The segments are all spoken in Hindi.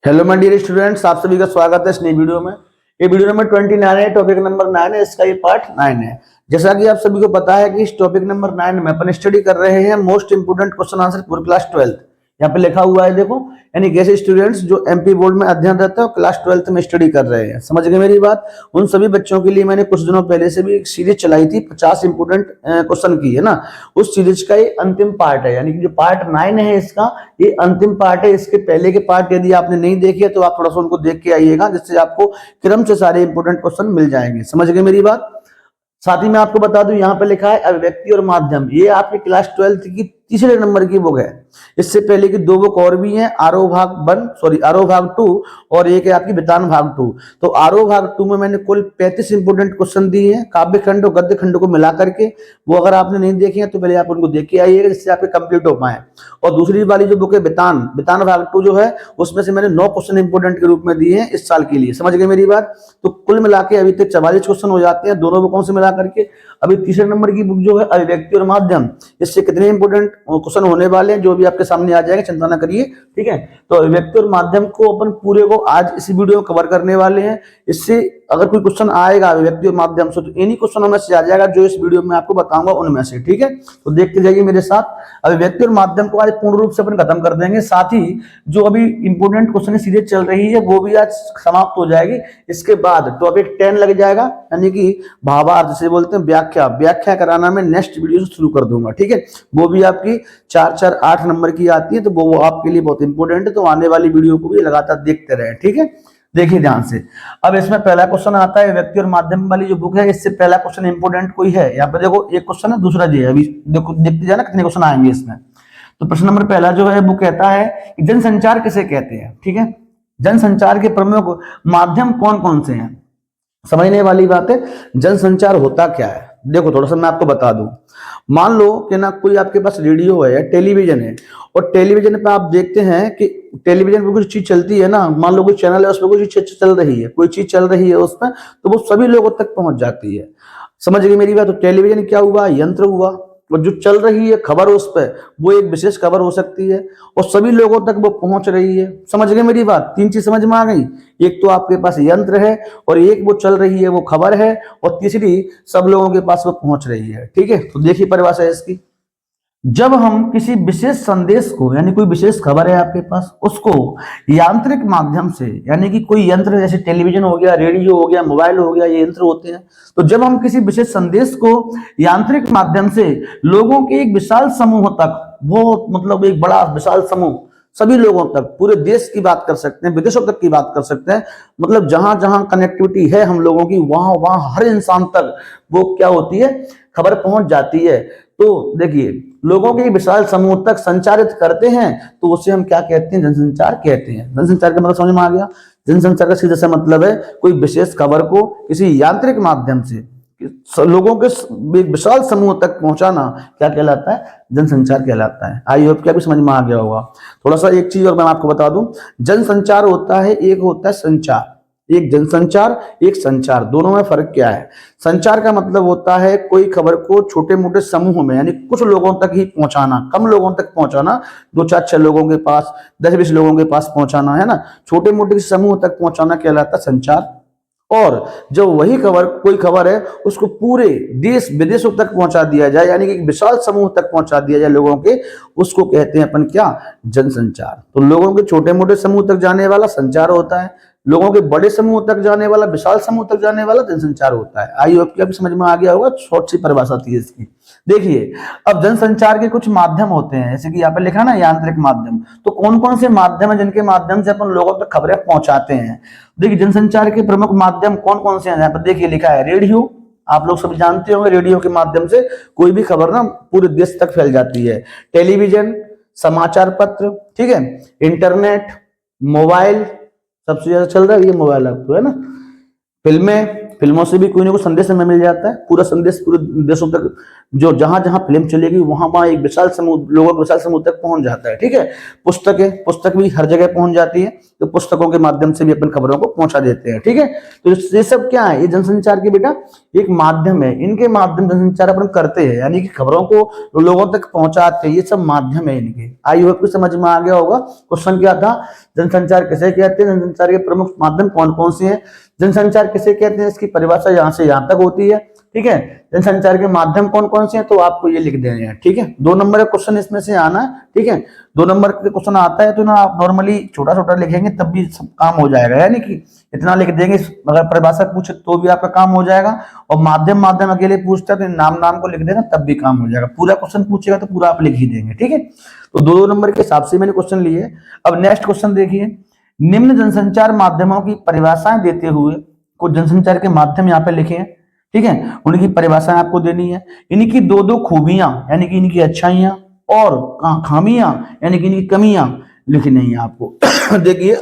हेलो माय डियर स्टूडेंट्स, आप सभी का स्वागत है इस नई वीडियो में। ये वीडियो नंबर 29 है, टॉपिक नंबर 9 है, इसका ये पार्ट 9 है। जैसा कि आप सभी को पता है कि इस टॉपिक नंबर 9 में अपन स्टडी कर रहे हैं most important question answer for class 12। यहाँ पे लिखा हुआ है देखो, यानी कैसे स्टूडेंट्स जो एमपी बोर्ड में अध्ययन रहता है क्लास 12 में स्टडी कर रहे हैं। समझ गए मेरी बात? उन सभी बच्चों के लिए मैंने कुछ दिनों पहले से भी एक सीरीज चलाई थी 50 इंपोर्टेंट क्वेश्चन की, है ना। उस सीरीज का ये अंतिम पार्ट है, यानी कि जो पार्ट 9 है इसका ये अंतिम पार्ट है। इसके पहले के पार्ट यदि आपने नहीं देखे तो आप थोड़ा सा उनको देख के आइएगा, जिससे आपको क्रम से सारे इंपोर्टेंट क्वेश्चन मिल जाएंगे। समझ गए मेरी बात? साथ ही मैं आपको बता दूं, यहाँ पे लिखा है अभिव्यक्ति और माध्यम, ये आपकी क्लास 12 की तीसरे नंबर की बुक है। इससे पहले की दो बुक और भी हैं, आरोह भाग 1 आरोह भाग 2 और एक है आपकी वितान भाग 2। तो आरोह भाग 2 में मैंने कुल 35 इंपोर्टेंट क्वेश्चन दिए हैं, काव्य खंड और गद्य खंड को मिला करके। वो अगर आपने नहीं देखे हैं तो पहले आप उनको देख के आइएगा, जिससे आपके कंप्लीट हो पाए। और दूसरी वाली जो बुक है वितान भाग 2 जो है, उसमें से मैंने 9 क्वेश्चन इंपोर्टेंट के रूप में दिए हैं इस साल के लिए। समझ गए मेरी बात? तो कुल मिला के अभी तक 44 क्वेश्चन हो जाते हैं दोनों बुकों से मिला करके। अभी तीसरे नंबर की बुक जो है अभिव्यक्ति और माध्यम, इससे कितने इंपोर्टेंट क्वेश्चन होने वाले हैं जो भी आपके सामने आ जाएंगे, चिंता ना करिए, ठीक है। तो अभिव्यक्ति और माध्यम को अपन पूरे को आज इसी वीडियो में कवर करने वाले हैं। इससे अगर कोई क्वेश्चन आएगा अभिव्यक्ति और माध्यम से तो इन्हीं क्वेश्चनों में से आ जाएगा जो इस वीडियो में आपको बताऊंगा उनमें से, ठीक है। तो देखते जाइए मेरे साथ। अभिव्यक्ति और माध्यम को आज पूर्ण रूप से अपन खत्म कर देंगे, साथ ही जो अभी इंपोर्टेंट क्वेश्चन सीरीज चल रही है वो भी आज समाप्त हो जाएगी। इसके बाद टॉपिक 10 लग जाएगा, यानी कि भावार्थ जिसे बोलते हैं, व्याख्या कराना मैं नेक्स्ट वीडियो से शुरू कर दूंगा, ठीक है। वो भी आपकी 4 8 नंबर की आती है, तो वो आपके लिए बहुत इंपॉर्टेंट है। तो आने वाली वीडियो को भी लगातार देखते रहे, ठीक है। देखिए ध्यान से, अब इसमें पहला क्वेश्चन आता है व्यक्ति और माध्यम वाली जो बुक है, इससे पहला क्वेश्चन इंपोर्टेंट कोई है यहाँ पे देखो, एक क्वेश्चन है, दूसरा जी है। अभी देखो देखते जाना कितने क्वेश्चन आएंगे इसमें। तो प्रश्न नंबर पहला जो है वो कहता है कि जनसंचार किसे कहते हैं, ठीक है। जनसंचार के प्रमुख माध्यम कौन कौन से हैं? समझने वाली बात है, जनसंचार होता क्या है। देखो थोड़ा सा मैं आपको बता दूं, मान लो कि ना कोई आपके पास रेडियो है या टेलीविजन है, और टेलीविजन पे आप देखते हैं कि टेलीविजन पे कुछ चीज चलती है ना, मान लो कोई चैनल है उसमें कोई चीज चल रही है, कोई चीज चल रही है उसमें, तो वो सभी लोगों तक पहुंच जाती है। समझ गई मेरी बात? तो टेलीविजन क्या हुआ? यंत्र हुआ। और जो चल रही है खबर उस पर, वो एक विशेष खबर हो सकती है और सभी लोगों तक वो पहुंच रही है। समझ गए मेरी बात? 3 चीज समझ में आ गई। एक तो आपके पास यंत्र है, और एक वो चल रही है वो खबर है, और तीसरी सब लोगों के पास वो पहुंच रही है, ठीक है। तो देखिए परिभाषा है इसकी, जब हम किसी विशेष संदेश को, यानी कोई विशेष खबर है आपके पास, उसको यांत्रिक माध्यम से, यानी कि कोई यंत्र जैसे टेलीविजन हो गया, रेडियो हो गया, मोबाइल हो गया, ये यंत्र होते हैं। तो जब हम किसी विशेष संदेश को यांत्रिक माध्यम से लोगों के एक विशाल समूह तक, बहुत मतलब एक बड़ा विशाल समूह, सभी लोगों तक, पूरे देश की बात कर सकते हैं, विदेशों तक की बात कर सकते हैं, मतलब जहां जहां कनेक्टिविटी है हम लोगों की, वहां वहां हर इंसान तक वो क्या होती है, खबर पहुंच जाती है। तो देखिए, लोगों के विशाल समूह तक संचारित करते हैं, तो उसे हम क्या कहते हैं? जनसंचार कहते हैं। जनसंचार का मतलब समझ में आ गया? जनसंचार का सीधा सा मतलब है कोई विशेष खबर को किसी यांत्रिक माध्यम से लोगों के एक विशाल समूह तक पहुंचाना क्या कहलाता है? जनसंचार कहलाता है। आई होप क्या भी समझ में आ गया होगा। थोड़ा सा एक चीज और मैं आपको बता दूं, जनसंचार होता है, एक होता है संचार, एक जनसंचार एक संचार, दोनों में फर्क क्या है? संचार का मतलब होता है कोई खबर को छोटे मोटे समूह में, यानी कुछ लोगों तक ही पहुंचाना, कम लोगों तक पहुंचाना, 2 4 6 लोगों के पास, 10 20 लोगों के पास पहुंचाना, है ना। छोटे मोटे समूह तक पहुंचाना कहलाता है संचार। और जब वही खबर, कोई खबर है, उसको पूरे देश विदेशों तक पहुंचा दिया जाए, यानी कि एक विशाल समूह तक पहुंचा दिया जाए लोगों के, उसको कहते हैं अपन क्या? जनसंचार। तो लोगों के छोटे मोटे समूह तक जाने वाला संचार होता है, लोगों के बड़े समूह तक जाने वाला, विशाल समूह तक जाने वाला जनसंचार होता है। आई होप कि अब समझ में आ गया होगा, शॉर्ट सी परिभाषा थी इसकी। देखिए, अब जनसंचार के कुछ माध्यम होते हैं, जैसे कि यहाँ पे लिखा ना यांत्रिक माध्यम, तो कौन कौन से माध्यम है जिनके माध्यम से अपन लोगों तक खबरें पहुंचाते हैं? देखिए, जनसंचार के प्रमुख माध्यम कौन कौन से हैं? यहाँ पर देखिए लिखा है रेडियो, आप लोग सब जानते होंगे, रेडियो के माध्यम से कोई भी खबर ना पूरे देश तक फैल जाती है। टेलीविजन, समाचार पत्र, ठीक है, इंटरनेट, मोबाइल, सबसे ज्यादा चल रहा है ये मोबाइल अब तो, है ना। फिल्मों से भी कोई ना कोई संदेश हमें मिल जाता है। पूरा संदेश पूरे देशों तक, जो जहां जहां फिल्म चलेगी वहां वहां एक विशाल समूह लोगों के विशाल समूह तक पहुंच जाता है। ठीक है, पुस्तक भी हर जगह पहुंच जाती है, तो पुस्तकों के माध्यम से भी अपन खबरों को पहुंचा देते हैं। ठीक है, तो ये सब क्या है, ये जनसंचार के बेटा एक माध्यम है, इनके माध्यम जनसंचार अपन करते हैं, यानी कि खबरों को लोगों तक पहुंचाते हैं, ये सब माध्यम है इनके। आई होप कि समझ में आ गया होगा। क्वेश्चन क्या था, जनसंचार किसे कहते हैं, जनसंचार के प्रमुख माध्यम कौन कौन से हैं, जनसंचार किसे कहते हैं, इसकी परिभाषा यहाँ से यहाँ तक होती है। ठीक है, जनसंचार के माध्यम कौन कौन से हैं, तो आपको ये लिख देने हैं। ठीक है, 2 नंबर का क्वेश्चन इसमें से आना है। ठीक है, 2 नंबर का क्वेश्चन आता है तो ना आप नॉर्मली छोटा छोटा लिखेंगे तब भी सब काम हो जाएगा, यानी कि इतना लिख देंगे, अगर परिभाषा पूछे तो भी आपका काम हो जाएगा, और माध्यम अकेले पूछता है तो नाम को लिख देना तब भी काम हो जाएगा। पूरा क्वेश्चन पूछेगा तो पूरा आप लिख ही देंगे। ठीक है, तो 2 नंबर के हिसाब से मैंने क्वेश्चन लिए। अब नेक्स्ट क्वेश्चन देखिए, निम्न जनसंचार माध्यमों की परिभाषाएं देते हुए कुछ जनसंचार के माध्यम यहाँ पे लिखे हैं। ठीक है, उनकी परिभाषाएं आपको देनी है। इनकी 2 खूबियां यानी कि इनकी अच्छाइयां और खामियां यानी कि इनकी कमियां लिखनी है आपको। देखिए,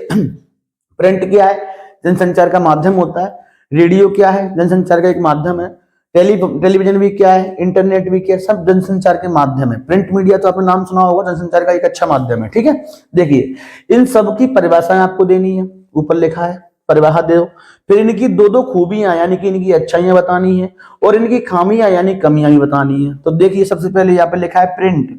प्रिंट क्या है, जनसंचार का माध्यम होता है। रेडियो क्या है, जनसंचार का एक माध्यम है। टेलीविजन भी क्या है, इंटरनेट भी क्या है, सब जनसंचार के माध्यम है। प्रिंट मीडिया तो आपने नाम सुना होगा, जनसंचार का एक अच्छा माध्यम है। ठीक है, देखिए इन सब की परिभाषाएं आपको देनी है, ऊपर लिखा है परिभाषा दो। फिर इनकी 2 खूबियां यानी कि इनकी अच्छाइयां बतानी है, और इनकी खामियां यानी कमियां भी बतानी है। तो देखिए सबसे पहले यहाँ पे लिखा है प्रिंट,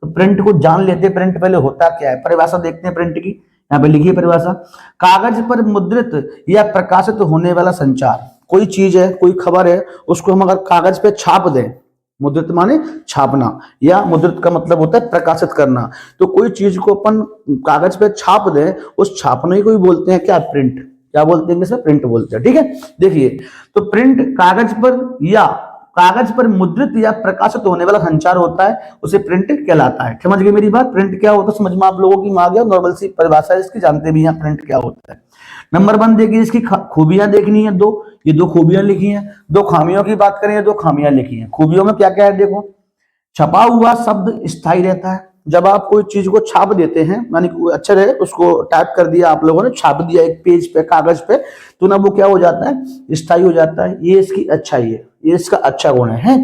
तो प्रिंट को जान लेते हैं, प्रिंट पहले होता क्या है, परिभाषा देखते हैं प्रिंट की। यहाँ पे लिखिए परिभाषा, कागज पर मुद्रित या प्रकाशित होने वाला संचार। कोई चीज है, कोई खबर है, उसको हम अगर कागज पे छाप दें, मुद्रित माने छापना, या मुद्रित का मतलब होता है प्रकाशित करना, तो कोई चीज को अपन कागज पे छाप दें, उस छापने को ही बोलते हैं क्या, प्रिंट। क्या बोलते हैं इसे, प्रिंट बोलते हैं। ठीक है, देखिए तो प्रिंट कागज पर मुद्रित या प्रकाशित होने वाला संचार होता है, उसे प्रिंट कहलाता है। समझ गए मेरी बात, प्रिंट क्या होता है समझ में आप लोगों की आ गया, नॉर्मल सी परिभाषा है इसकी, जानते भी हैं प्रिंट क्या होता है। नंबर 1 देखिए, इसकी खूबियां देखनी है 2, ये 2 खूबियां लिखी हैं। 2 खामियों की बात करें, 2 खामियां लिखी हैं। खूबियों में क्या क्या है, देखो, छपा हुआ शब्द स्थायी रहता है। जब आप कोई चीज को छाप देते हैं, यानी अक्षर है उसको टाइप कर दिया आप लोगों ने, छाप दिया एक पेज पे, कागज पे, तो ना वो क्या हो जाता है, स्थायी हो जाता है। ये इसकी अच्छाई है, ये इसका अच्छा गुण है।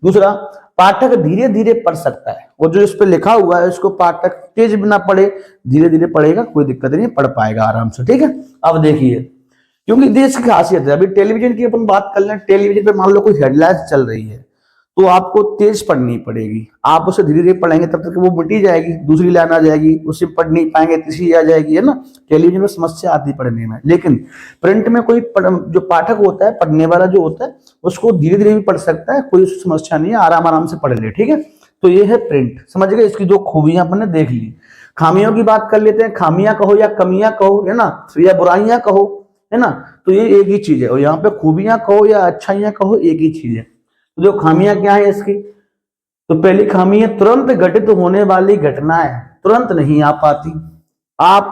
दूसरा, पाठक धीरे धीरे पढ़ सकता है, वो जो इस पे लिखा हुआ है इसको पाठक तेज ना पढ़े, धीरे धीरे पढ़ेगा, कोई दिक्कत नहीं, पढ़ पाएगा आराम से। ठीक है, अब देखिए, क्योंकि देश की खासियत है, अभी टेलीविजन की अपन बात कर लें, टेलीविजन पे मान लो कोई हेडलाइंस चल रही है, तो आपको तेज पढ़नी पड़ेगी, आप उसे धीरे धीरे पढ़ेंगे तब तक वो मिटी जाएगी, दूसरी लाइन आ जाएगी, उसे पढ़ नहीं पाएंगे, तीसरी आ जाएगी, है ना। टेलीविजन में समस्या आती पढ़ने में, लेकिन प्रिंट में कोई जो पाठक होता है, पढ़ने वाला जो होता है, उसको धीरे धीरे भी पढ़ सकता है, कोई समस्या नहीं है, आराम से पढ़ ले। ठीक है, तो ये है प्रिंट, समझ गए। इसकी 2 खूबियां अपन ने देख ली। खामियों की बात कर लेते हैं, खामियां कहो या कमियां कहो, है ना, या बुराइयां कहो, है ना, तो ये एक ही चीज है, और यहाँ पे खूबियां कहो या अच्छाइयां कहो, एक ही चीज है। तो जो खामियां क्या है इसकी, तो पहली खामी है तुरंत घटित होने वाली घटनाएं तुरंत नहीं आ पाती। आप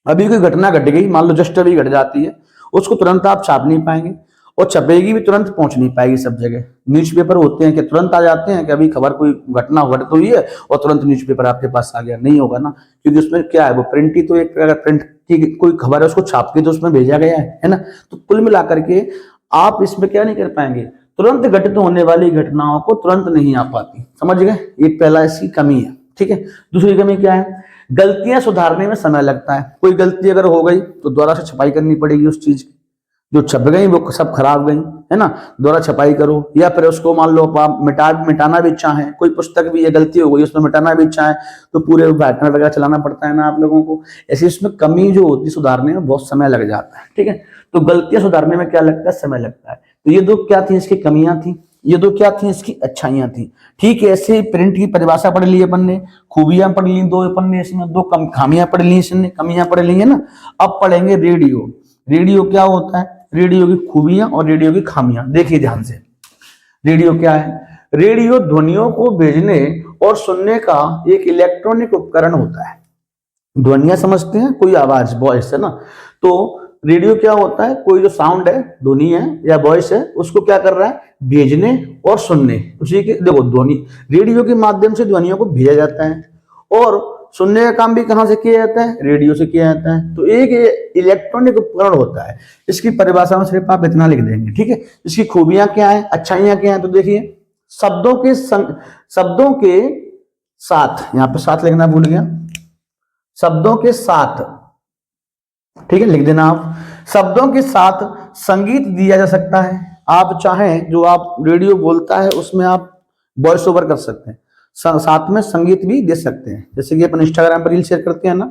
अभी कोई घटना घट गई, मान लो जस्ट अभी घट जाती है, उसको तुरंत आप छाप नहीं पाएंगे, और छपेगी भी तुरंत पहुंच नहीं पाएगी सब जगह। न्यूज़पेपर होते हैं कि तुरंत आ जाते हैं कि अभी खबर कोई घटना घटित हुई है और तुरंत न्यूज़पेपर आपके पास आ गया, नहीं होगा ना, क्योंकि उसमें क्या है, वो प्रिंट ही तो एक, अगर प्रिंट की कोई खबर है उसको छाप के तो उसमें भेजा गया है ना। तो कुल मिलाकर के आप इसमें क्या नहीं कर पाएंगे, तुरंत घटित होने वाली घटनाओं को तुरंत नहीं आ पाती। समझ गए, ये पहला इसकी कमी है। ठीक है, दूसरी कमी क्या है, गलतियां सुधारने में समय लगता है। कोई गलती अगर हो गई तो दोबारा से छपाई करनी पड़ेगी उस चीज की, जो छप गई वो सब खराब गई, है ना, दोबारा छपाई करो, या फिर उसको मान लो आप मिटाना भी चाहें, कोई पुस्तक भी ये गलती हो गई उसमें मिटाना भी चाहें, तो पूरे व्हाइटनर वगैरह चलाना पड़ता है ना आप लोगों को। ऐसे इसमें कमी जो होती है सुधारने में बहुत समय लग जाता है। ठीक है, तो गलतियां सुधारने में क्या लगता है, समय लगता है। तो ये 2 क्या थी इसकी कमियां थी, ये 2 क्या थी इसकी अच्छाइयां थी। ठीक है, ऐसे प्रिंट की परिभाषा पढ़ ली अपन ने, खूबियां पढ़ ली 2 अपन ने, इसमें 2 खामियां पढ़ ली, इसने कमियां पढ़ ली है ना। अब पढ़ेंगे रेडियो। रेडियो क्या होता है, रेडियो की खूबियां और रेडियो की खामियां देखिए ध्यान से। रेडियो क्या है, रेडियो ध्वनियों को भेजने और सुनने का एक इलेक्ट्रॉनिक उपकरण होता है। ध्वनियां समझते हैं, कोई आवाज, वॉइस, है ना। तो रेडियो क्या होता है, कोई जो साउंड है, ध्वनि है या वॉइस है, उसको क्या कर रहा है, भेजने और सुनने। उसी के देखो ध्वनि, रेडियो के माध्यम से ध्वनियों को भेजा जाता है और सुनने का काम भी कहाँ से किया जाता है, रेडियो से किया जाता है। तो एक इलेक्ट्रॉनिक उपकरण होता है, इसकी परिभाषा में सिर्फ आप इतना लिख देंगे, ठीक है। इसकी खूबियां क्या है, अच्छाइयां क्या है, तो देखिए शब्दों के साथ, यहाँ पे साथ लिखना भूल गया, शब्दों के साथ, ठीक है, लिख देना आप, शब्दों के साथ संगीत दिया जा सकता है। आप चाहें जो आप रेडियो बोलता है उसमें आप वॉइस ओवर कर सकते हैं, साथ में संगीत भी दे सकते हैं। जैसे कि अपन इंस्टाग्राम पर रील शेयर करते हैं ना,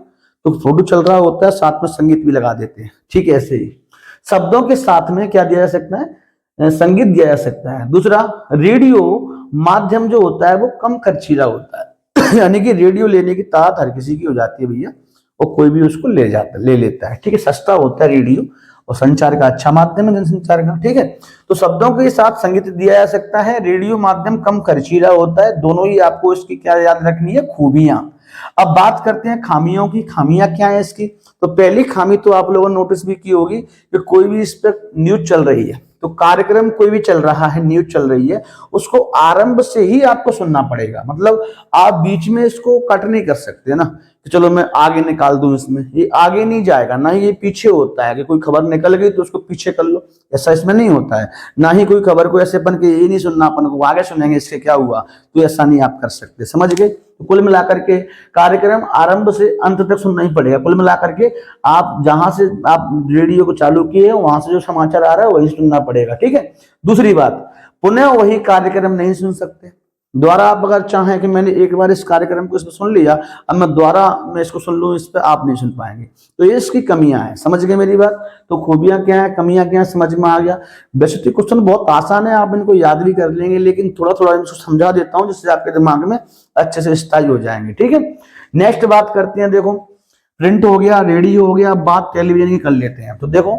तो फोटो चल रहा होता है, साथ में संगीत भी लगा देते हैं, ठीक है। ऐसे ही शब्दों के साथ में क्या दिया जा सकता है, संगीत दिया जा सकता है। दूसरा, रेडियो माध्यम जो होता है वो कम खर्चीला होता है यानी कि रेडियो लेने की ताकत हर किसी की हो जाती है भैया, और कोई भी उसको ले लेता है, ठीक है। सस्ता होता है रेडियो, और संचार का अच्छा माध्यम है जनसंचार का, ठीक है। तो शब्दों के साथ संगीत दिया जा सकता है, रेडियो माध्यम कम खर्चीला होता है। दोनों ही आपको इसकी क्या याद रखनी है, खूबियां। अब बात करते हैं खामियों की। खामियां क्या है इसकी, तो पहली खामी तो आप लोगों ने नोटिस भी की होगी कि कोई भी इस पर न्यूज चल रही है, तो कार्यक्रम कोई भी चल रहा है, न्यूज चल रही है, उसको आरंभ से ही आपको सुनना पड़ेगा। मतलब आप बीच में इसको कट नहीं कर सकते ना, कि चलो मैं आगे निकाल दूं, इसमें ये आगे नहीं जाएगा, ना ही ये पीछे होता है कि कोई खबर निकल गई तो उसको पीछे कर लो, ऐसा इसमें नहीं होता है। ना ही कोई खबर को ऐसे अपन के ये नहीं सुनना, अपन को आगे सुनेंगे इससे क्या हुआ, तो ऐसा नहीं आप कर सकते, समझ गए। तो कुल मिलाकर के कार्यक्रम आरंभ से अंत तक सुनना ही पड़ेगा। कुल मिलाकर के आप जहां से आप रेडियो को चालू किए वहां से जो समाचार आ रहा है वही सुनना पड़ेगा, ठीक है। दूसरी बात, पुनः वही कार्यक्रम नहीं सुन सकते। द्वारा आप अगर चाहें कि मैंने एक बार इस कार्यक्रम को इसमें सुन लिया, अब मैं द्वारा मैं इसको सुन लूं, इस पर आप नहीं सुन पाएंगे। तो ये इसकी कमियां हैं, समझ गए मेरी बात। तो खूबियां क्या है, कमियां क्या है, समझ में आ गया। वैसे तो क्वेश्चन बहुत आसान है, आप इनको याद भी कर लेंगे, लेकिन थोड़ा थोड़ा इनको समझा देता हूं जिससे आपके दिमाग में अच्छे से स्थायी हो जाएंगे, ठीक है। नेक्स्ट बात करते हैं, देखो प्रिंट हो गया, रेडियो हो गया, अब बात टेलीविजन की कर लेते हैं। तो देखो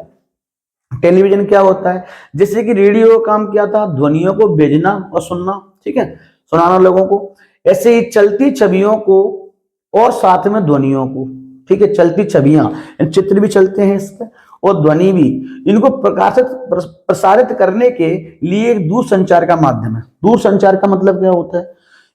टेलीविजन क्या होता है, जैसे कि रेडियो का काम क्या था, ध्वनियों को भेजना और सुनना, ठीक है, सुनाना लोगों को। ऐसे ही चलती छवियों को और साथ में ध्वनियों को, ठीक है, चलती छवियां, चित्र भी चलते हैं इस पे, और ध्वनि भी, इनको प्रसारित करने के लिए एक दूर संचार का माध्यम है। दूर संचार का मतलब क्या होता है,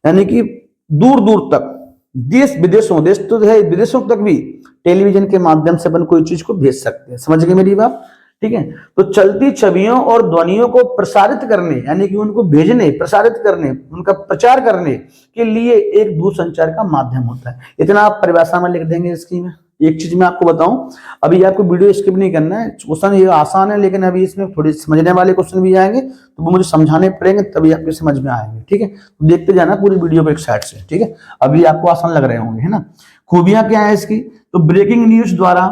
यानी कि दूर दूर तक, देश विदेशों, देश तो है, विदेशों तक भी टेलीविजन के माध्यम से अपन कोई चीज को भेज सकते हैं, समझ गए मेरी बात, ठीक है। तो चलती छवियों और ध्वनियों को प्रसारित करने, यानी कि उनको भेजने, प्रसारित करने, उनका प्रचार करने के लिए एक दूरसंचार का माध्यम होता है। इतना आप परिभाषा में लिख देंगे इसकी में। एक चीज मैं आपको बताऊं, अभी आपको वीडियो स्किप नहीं करना है, क्वेश्चन ये आसान है, लेकिन अभी इसमें थोड़ी समझने वाले क्वेश्चन भी आएंगे, तो वो मुझे समझाने पड़ेंगे, तभी आपको समझ में आएंगे, ठीक है। तो देखते जाना पूरी वीडियो को एक साइड से, ठीक है। अभी आपको आसान लग रहे होंगे, है ना। खूबियां क्या है इसकी, तो ब्रेकिंग न्यूज द्वारा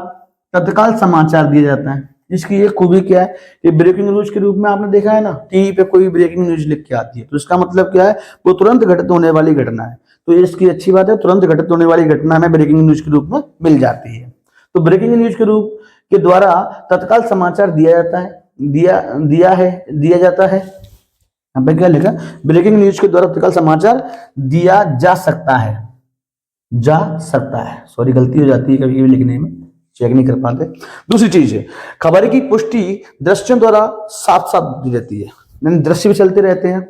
तत्काल समाचार दिया जाता है। इसकी एक खूबी क्या है कि ब्रेकिंग न्यूज के रूप में आपने देखा है ना, टीवी पे कोई ब्रेकिंग न्यूज लिख के आती है, तो इसका मतलब क्या है, वो तुरंत घटित होने वाली घटना है। तो ये इसकी अच्छी बात है, तुरंत घटित होने वाली घटना हमें ब्रेकिंग न्यूज के रूप में मिल जाती है। तो ब्रेकिंग न्यूज के रूप के द्वारा तत्काल समाचार दिया जाता है, दिया जाता है। यहाँ पे क्या लिखा, ब्रेकिंग न्यूज के द्वारा तत्काल समाचार दिया जा सकता है, सॉरी गलती हो जाती है कभी कभी लिखने में, चेक नहीं कर पाते। दूसरी चीज है, खबर की पुष्टि दृश्यों द्वारा साफ साफ दी जाती है, दृश्य भी चलते रहते हैं।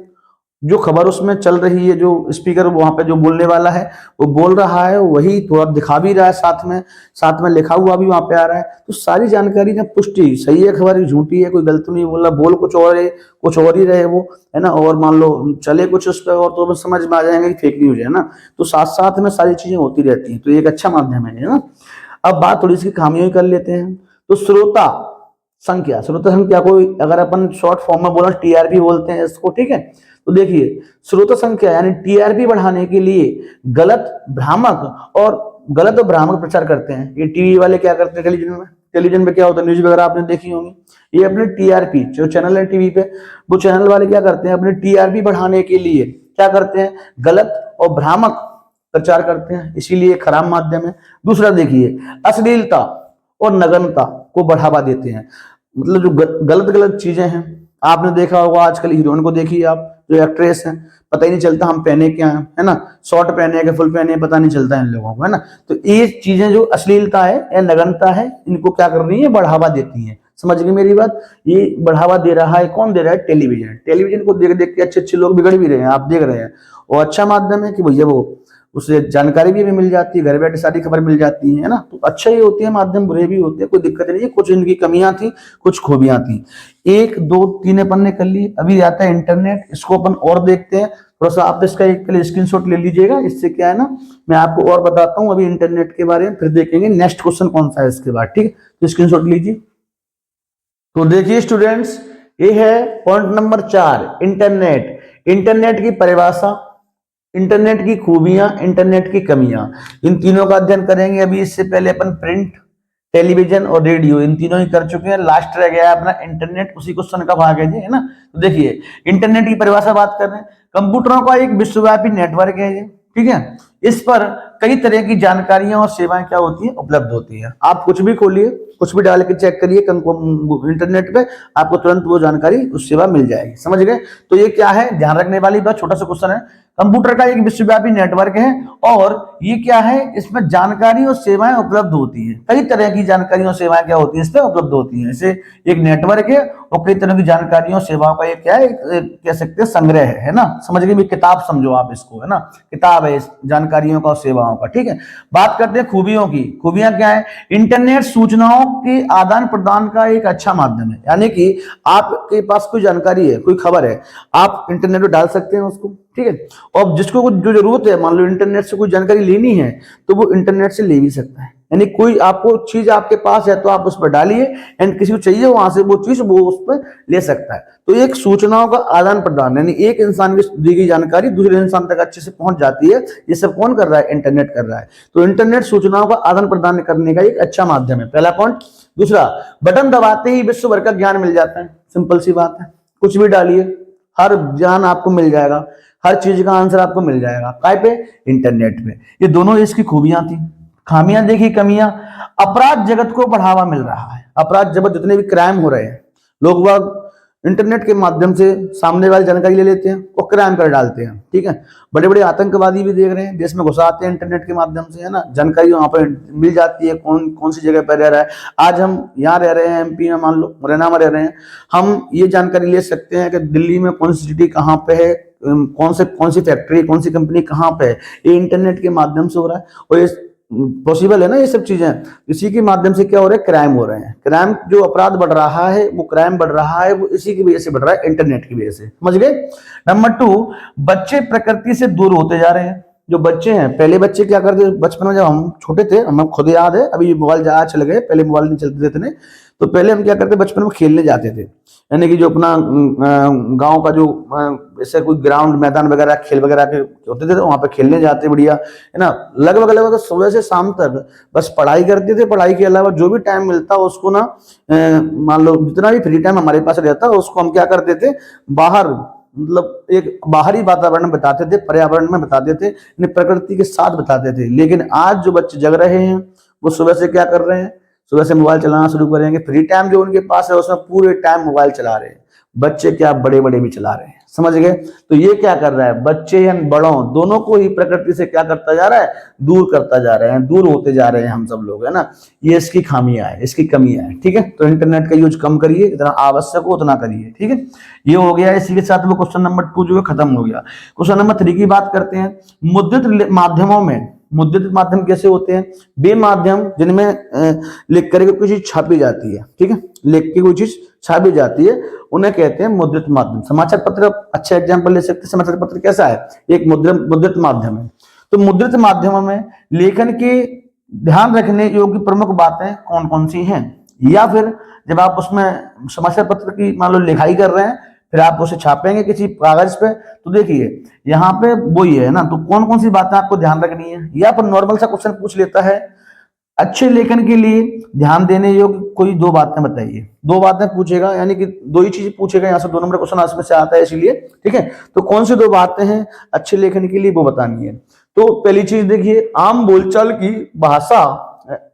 जो खबर उसमें चल रही है, जो स्पीकर वहां पे जो बोलने वाला है वो बोल रहा है, वही थोड़ा दिखा भी रहा है, साथ में लिखा हुआ भी वहां पे आ रहा है। तो सारी जानकारी ना, पुष्टि, सही है खबर, झूठी है, कोई गलत नहीं बोल रहा, बोल कुछ और है, कुछ और ही रहे वो, है ना, और मान लो चले कुछ उस पर, और तो समझ में आ जाएंगे कि फेक न्यूज है ना। तो साथ साथ में सारी चीजें होती रहती है, तो एक अच्छा माध्यम है ना। अब बात थोड़ी सी खामियों कर लेते हैं। तो श्रोता संख्या को अगर अपन शॉर्ट फॉर्म में बोला, टीआरपी बोलते हैं इसको, ठीक है। तो देखिए श्रोता संख्या यानी टीआरपी बढ़ाने के लिए गलत और भ्रामक प्रचार करते हैं। ये टीवी वाले क्या करते हैं, टेलीविजन में क्या होता है, न्यूज वगैरह आपने देखी होंगी, ये अपने टीआरपी जो चैनल है टीवी पे, वो चैनल वाले क्या करते हैं, अपने टीआरपी बढ़ाने के लिए क्या करते हैं, गलत और भ्रामक प्रचार करते हैं, इसीलिए खराब माध्यम है। दूसरा देखिए, अश्लीलता और नग्नता को बढ़ावा देते हैं। मतलब जो गलत चीजें हैं, आपने देखा होगा आजकल हीरोइन को देखिए आप, जो एक्ट्रेस हैं, पता ही नहीं चलता हम पहने क्या है ना, शॉर्ट पहने हैं कि फुल पहने हैं, पता नहीं चलता है इन लोगों को, है ना। तो ये चीजें जो अश्लीलता है या नग्नता है, इनको क्या कर रही है, बढ़ावा देती है, समझ गई मेरी बात। ये बढ़ावा दे रहा है, कौन दे रहा है, टेलीविजन को देख देख के अच्छे अच्छे लोग बिगड़ भी रहे हैं, आप देख रहे हैं। और अच्छा माध्यम है कि भैया वो उससे जानकारी भी हमें मिल जाती है, घर बैठे सारी खबर मिल जाती है ना। तो अच्छा ही होती है माध्यम, बुरे भी होते हैं, कोई दिक्कत नहीं है। कुछ इनकी कमियां थी, कुछ खूबियां थी। 1 2 3 अपन ने कर ली। अभी आता है इंटरनेट, इसको अपन और देखते हैं थोड़ा सा। आप इसका एक पहले स्क्रीनशॉट ले लीजिएगा, इससे क्या है ना मैं आपको और बताता हूँ अभी इंटरनेट के बारे में, फिर देखेंगे नेक्स्ट क्वेश्चन कौन सा है इसके बाद, ठीक है। तो स्क्रीनशॉट लीजिए। तो देखिए स्टूडेंट्स, ये है पॉइंट नंबर 4, इंटरनेट। इंटरनेट की परिभाषा, इंटरनेट की खूबियां, इंटरनेट की कमियां, इन तीनों का अध्ययन करेंगे। अभी इससे पहले अपन प्रिंट, टेलीविजन और रेडियो इन तीनों ही कर चुके हैं। लास्ट रह गया अपना इंटरनेट, उसी क्वेश्चन का भाग है जी, है ना। तो देखिए इंटरनेट की परिभाषा बात कर रहे हैं। कंप्यूटरों का एक विश्वव्यापी नेटवर्क है ये, ठीक है। इस पर कई तरह की जानकारियां और सेवाएं क्या होती है, उपलब्ध होती है। आप कुछ भी खोलिए, कुछ भी डाल के चेक करिए इंटरनेट पे, आपको तुरंत वो जानकारी, उस सेवा मिल जाएगी। समझ गए। तो ये क्या है, ध्यान रखने वाली बात, छोटा सा क्वेश्चन है। कंप्यूटर का एक विश्वव्यापी नेटवर्क है और ये क्या है, इसमें जानकारी और सेवाएं उपलब्ध होती है। कई तरह की जानकारी और सेवाएं क्या होती है, इसमें उपलब्ध होती है। इसे एक नेटवर्क है और कई तरह की जानकारियों सेवाओं का ये क्या है, कह सकते हैं संग्रह है ना। समझ गए, किताब समझो आप इसको, है ना, किताब है जानकारियों का और सेवाओं का, ठीक है। बात करते हैं खूबियों की। खूबियां क्या है, इंटरनेट सूचनाओं के आदान प्रदान का एक अच्छा माध्यम है। यानी कि आपके पास कोई जानकारी है, कोई खबर है, आप इंटरनेट पर डाल सकते हैं उसको, ठीक है। और जिसको जो जरूरत है, मान लो इंटरनेट से कोई जानकारी लेनी है तो वो इंटरनेट से ले भी सकता है। यानी कोई आपको चीज आपके पास है तो आप उस पर डालिए, एंड किसी को चाहिए वहां से वो चीज वो उस पर ले सकता है। तो एक सूचनाओं का आदान प्रदान, यानी एक इंसान की दी गई जानकारी दूसरे इंसान तक अच्छे से पहुंच जाती है। ये सब कौन कर रहा है, इंटरनेट कर रहा है। तो इंटरनेट सूचनाओं का आदान प्रदान करने का एक अच्छा माध्यम है, पहला पॉइंट। दूसरा, बटन दबाते ही विश्व भर का ज्ञान मिल जाता है। सिंपल सी बात है, कुछ भी डालिए, हर ज्ञान आपको मिल जाएगा, हर चीज का आंसर आपको मिल जाएगा। काय पे, इंटरनेट पे। ये दोनों इसकी खूबियां थी। खामियां देखी, कमियां, अपराध जगत को बढ़ावा मिल रहा है। अपराध जगत, जितने भी क्राइम हो रहे हैं, लोग वह इंटरनेट के माध्यम से सामने वाली जानकारी ले लेते हैं और क्राइम कर डालते हैं, ठीक है। बड़े बड़े आतंकवादी भी देख रहे हैं, देश में घुस आते हैं इंटरनेट के माध्यम से, है ना। जानकारी वहां पर मिल जाती है, कौन कौन सी जगह पर रह रहा है। आज हम यहाँ रह रहे हैं, MP में, मान लो मुरैना में रह रहे हैं, हम ये जानकारी ले सकते हैं कि दिल्ली में कौन सी सिटी कहाँ पे है, कौन सी फैक्ट्री, कौन सी कंपनी कहाँ पे है। ये इंटरनेट के माध्यम से हो रहा है और ये पॉसिबल है ना। ये सब चीजें इसी के माध्यम से क्या हो रहा है, क्राइम हो रहे हैं। क्राइम, जो अपराध बढ़ रहा है, वो क्राइम बढ़ रहा है, वो इसी की वजह से बढ़ रहा है, इंटरनेट की वजह से। समझ गए। नंबर 2, बच्चे प्रकृति से दूर होते जा रहे हैं। जो बच्चे हैं, पहले बच्चे क्या करते, बचपन में जब हम छोटे थे, हमें खुद याद है, अभी मोबाइल ज्यादा चल गए, पहले मोबाइल नहीं चलते थे इतने। तो पहले हम क्या करते, बचपन में खेलने जाते थे। यानी कि जो अपना गांव का जो ऐसे कोई ग्राउंड, मैदान वगैरह, खेल वगैरह के होते थे, तो वहां पे खेलने जाते, बढ़िया, है ना। लगभग लगभग सुबह से शाम तक बस पढ़ाई करते थे। पढ़ाई के अलावा जो भी टाइम मिलता उसको ना, मान लो जितना भी फ्री टाइम हमारे पास रहता उसको हम क्या करते थे, बाहर, मतलब एक बाहरी वातावरण में बताते थे, पर्यावरण में बताते थे, प्रकृति के साथ बताते थे। लेकिन आज जो बच्चे जग रहे हैं वो सुबह से क्या कर रहे हैं, सुबह से मोबाइल चलाना शुरू करेंगे। फ्री टाइम जो उनके पास है उसमें पूरे टाइम मोबाइल चला रहे हैं। बच्चे क्या, बड़े बड़े भी चला रहे हैं। समझ गए। तो ये क्या कर रहा है, बच्चे या बड़ों दोनों को ही प्रकृति से क्या करता जा रहा है, दूर करता जा रहे हैं, दूर होते जा रहे हैं हम सब लोग, है ना। ये इसकी खामियां है, इसकी कमियां है, ठीक है। तो इंटरनेट का यूज कम करिए, जितना आवश्यक हो उतना करिए, ठीक है। ये हो गया। इसी के साथ वो क्वेश्चन नंबर 2 जो है खत्म हो गया। क्वेश्चन नंबर 3 की बात करते हैं। मुद्रित माध्यमों में, मुद्रित माध्यम कैसे होते हैं, वे माध्यम जिनमें लिख करके कोई चीज छापी जाती है, ठीक है, लिख के कोई चीज छापी जाती है, उन्हें कहते हैं मुद्रित माध्यम। समाचार पत्र अच्छा एग्जांपल ले सकते हैं। समाचार पत्र कैसा है, एक मुद्रित माध्यम है। तो मुद्रित माध्यमों में लेखन के ध्यान रखने योग्य प्रमुख बातें कौन कौन सी हैं, या फिर जब आप उसमें समाचार पत्र की मान लो लिखाई कर रहे हैं, फिर आप उसे छापेंगे किसी कागज पे, तो देखिए यहाँ पे वो ही है ना। तो कौन कौन सी बातें आपको ध्यान रखनी है, या फिर नॉर्मल सा क्वेश्चन पूछ लेता है, अच्छे लेखन के लिए ध्यान देने योग्य कोई 2 बातें बताइए। 2 बातें पूछेगा, यानी कि 2 ही चीज पूछेगा। यहाँ से 2 नंबर क्वेश्चन इसमें से आता है, इसीलिए, ठीक है। तो कौन सी 2 बातें हैं अच्छे लेखन के लिए, वो बतानी है। तो पहली चीज देखिए, आम बोलचाल की भाषा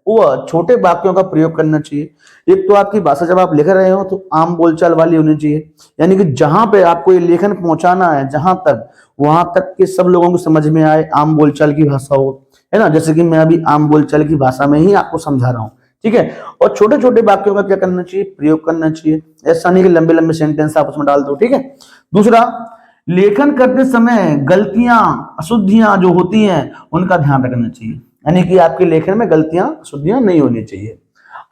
वो छोटे वाक्यों का प्रयोग करना चाहिए। एक तो आपकी भाषा जब आप लिख रहे हो तो आम बोलचाल वाली होनी चाहिए, यानी कि जहां पे आपको ये लेखन पहुंचाना है, जहां तक, वहां तक के सब लोगों को समझ में आए, आम बोलचाल की भाषा हो, है ना। जैसे कि मैं अभी आम बोलचाल की भाषा में ही आपको समझा रहा हूँ, ठीक है। और छोटे छोटे वाक्यों का क्या करना चाहिए, प्रयोग करना चाहिए। ऐसा नहीं कि लंबे लंबे सेंटेंस आप उसमें डाल दो, ठीक है। दूसरा, लेखन करते समय गलतियां, अशुद्धियां जो होती हैं उनका ध्यान रखना चाहिए, यानी कि आपके लेखन में गलतियां, अशुद्धियां नहीं होनी चाहिए।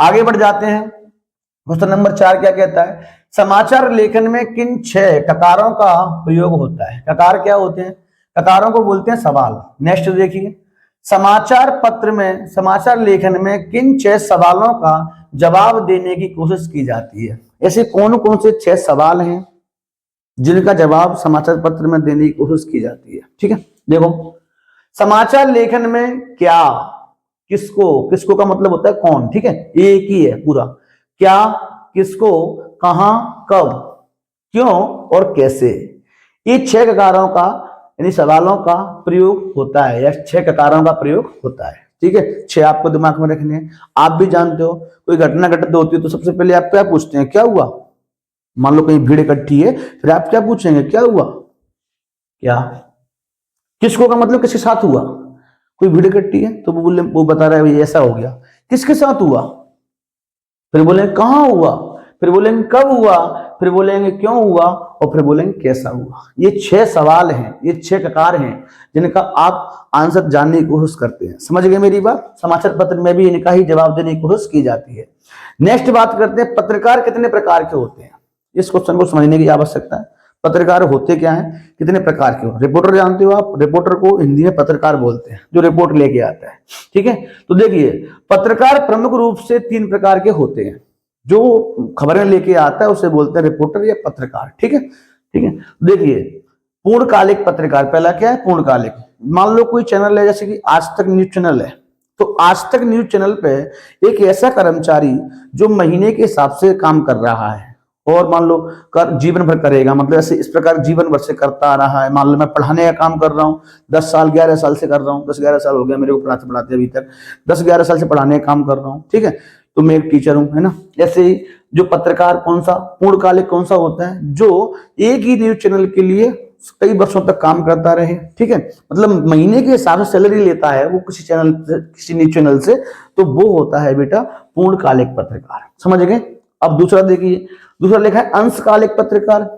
आगे बढ़ जाते हैं। क्वेश्चन नंबर 4 क्या कहता है, समाचार लेखन में किन 6 ककारों का प्रयोग होता है। ककार क्या होते हैं, ककारों को बोलते हैं सवाल। नेक्स्ट देखिए, समाचार पत्र में, समाचार लेखन में किन 6 सवालों का जवाब देने की कोशिश की जाती है। ऐसे कौन कौन से 6 सवाल हैं जिनका जवाब समाचार पत्र में देने की कोशिश की जाती है। ठीक है, देखो समाचार लेखन में क्या, किसको, किसको का मतलब होता है कौन, ठीक है, एक ही है पूरा, क्या, किसको, कहां, कब, क्यों और कैसे, ये 6 ककारों का यानी सवालों का प्रयोग होता है, या 6 ककारों का प्रयोग होता है। ठीक है, 6 आपको दिमाग में रखने हैं। आप भी जानते हो कोई घटना घटित होती है तो सबसे पहले आप क्या पूछते हैं, क्या हुआ। मान लो कहीं भीड़ इकट्ठी है, फिर आप क्या पूछेंगे, क्या हुआ, क्या। किसको का मतलब किसके साथ हुआ, कोई भीड़ इकट्ठी है तो वो बता रहा है भाई ऐसा हो गया, किसके साथ हुआ, फिर बोलेंगे कहां हुआ, फिर बोलेंगे कब हुआ, फिर बोलेंगे क्यों हुआ और फिर बोलेंगे कैसा हुआ। ये 6 सवाल हैं, ये 6 ककार हैं जिनका आप आंसर जानने की कोशिश करते हैं। समझ गए मेरी बात। समाचार पत्र में भी इनका ही जवाब देने की कोशिश की जाती है। नेक्स्ट बात करते हैं, पत्रकार कितने प्रकार के होते हैं। इस क्वेश्चन को समझने की आवश्यकता है। पत्रकार होते क्या हैं, कितने प्रकार के हो। रिपोर्टर जानते हो आप, रिपोर्टर को हिंदी में पत्रकार बोलते हैं, जो रिपोर्ट लेके आता है। ठीक है, तो देखिए पत्रकार प्रमुख रूप से 3 प्रकार के होते हैं। जो खबरें लेके आता है उसे बोलते हैं रिपोर्टर या पत्रकार। ठीक है, ठीक है, देखिए पूर्णकालिक पत्रकार, पहला क्या है, पूर्णकालिक। मान लो कोई चैनल है जैसे कि आज तक न्यूज चैनल है, तो आज तक न्यूज चैनल पे एक ऐसा कर्मचारी जो महीने के हिसाब से काम कर रहा है और मान लो कर जीवन भर करेगा, मतलब ऐसे इस प्रकार जीवन भर से करता आ रहा है। मान लो मैं पढ़ाने का काम कर रहा हूँ, 10 साल 11 साल से कर रहा हूँ, 10-11 साल हो गया मेरे को पढ़ाते पढ़ाते अभी तक, 10-11 साल से पढ़ाने का काम कर रहा हूँ। ठीक है, तो मैं एक टीचर हूँ, है ना। ऐसे ही जो पत्रकार कौन सा, पूर्णकालिक कौन सा होता है, जो एक ही न्यूज चैनल के लिए कई वर्षों तक काम करता रहे। ठीक है, मतलब महीने के हिसाब से सैलरी लेता है वो किसी चैनल से, किसी न्यूज चैनल से, तो वो होता है बेटा पूर्णकालिक पत्रकार। समझ गए। अब दूसरा देखिए, दूसरा लिखा है अंशकालिक पत्रकार।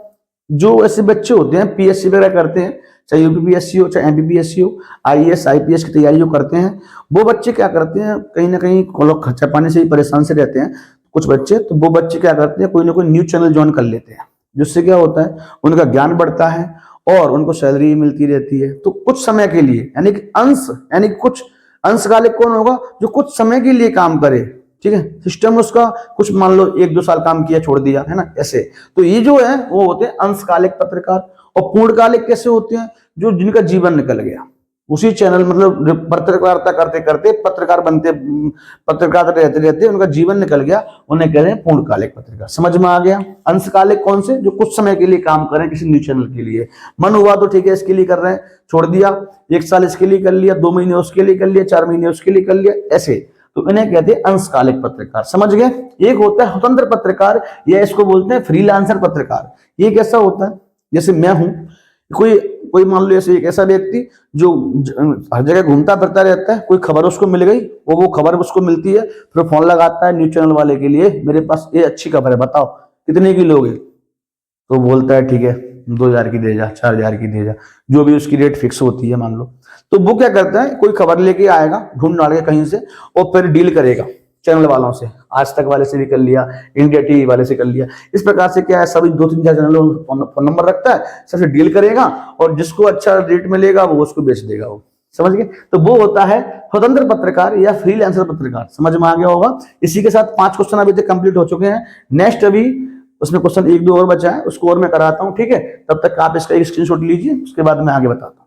जो ऐसे बच्चे होते हैं पीएससी वगैरह करते हैं, चाहे यूपीपीएससी हो चाहे एमपीपीएससी हो, आईएएस आईपीएस की तैयारी जो करते हैं, वो बच्चे क्या करते हैं, कहीं ना कहीं लोग खर्चा पाने से ही परेशान से रहते हैं कुछ बच्चे, तो वो बच्चे क्या करते हैं, कोई ना कोई न्यूज चैनल ज्वाइन कर लेते हैं, जिससे क्या होता है उनका ज्ञान बढ़ता है और उनको सैलरी मिलती रहती है। तो कुछ समय के लिए, यानी कि अंश, यानी कुछ अंशकालिक कौन होगा, जो कुछ समय के लिए काम करे। ठीक है, सिस्टम उसका कुछ मान लो 1-2 साल काम किया छोड़ दिया, है ना, ऐसे। तो ये जो है वो होते हैं अंशकालिक पत्रकार। और पूर्णकालिक कैसे होते हैं, जो जिनका जीवन निकल गया उसी चैनल, मतलब पत्रकारिता करते करते पत्रकार बनते, पत्रकार रहते रहते उनका जीवन निकल गया, उन्हें कह रहे हैं पूर्णकालिक पत्रकार। समझ में आ गया। अंशकालिक कौन से, जो कुछ समय के लिए काम करें किसी न्यूज चैनल के लिए, मन हुआ तो ठीक है इसके लिए कर रहे हैं, छोड़ दिया, 1 साल इसके लिए कर लिया, 2 महीने उसके लिए कर लिया, 4 महीने उसके लिए कर लिया, ऐसे, तो इन्हें कहते हैं अंशकालिक पत्रकार। समझ गए। एक होता है स्वतंत्र पत्रकार, या इसको बोलते हैं फ्रीलांसर पत्रकार। ये कैसा होता है, जैसे मैं हूं, कोई कोई मान लो ऐसे एक ऐसा व्यक्ति जो हर जगह घूमता फिरता रहता है, कोई खबर उसको मिल गई, वो खबर उसको मिलती है, फिर फोन लगाता है न्यूज चैनल वाले के लिए, मेरे पास ये अच्छी खबर है, बताओ कितने की लोगे, तो बोलता है ठीक है 2,000 की दे जा, 4,000 की दे जा, जो भी उसकी रेट फिक्स होती है मान लो। तो वो क्या करता है, कोई खबर लेके आएगा ढूंढ डाल के कहीं से, और फिर डील करेगा चैनल वालों से, आज तक वाले से भी कर लिया, इंडिया टीवी वाले से कर लिया। इस प्रकार से क्या है, सभी 2-3-4 चैनलों फोन नंबर रखता है, सबसे डील करेगा और जिसको अच्छा रेट मिलेगा वो उसको बेच देगा। वो समझ गए। तो वो होता है स्वतंत्र पत्रकार या फ्रीलांसर पत्रकार। समझ में आ गया होगा। इसी के साथ 5 क्वेश्चन अभी तक कंप्लीट हो चुके हैं। नेक्स्ट अभी उसमें क्वेश्चन 1-2 और बचा है, उसको और मैं कराता हूं। ठीक है, तब तक आप इसका एक स्क्रीनशॉट लीजिए, उसके बाद मैं आगे बताता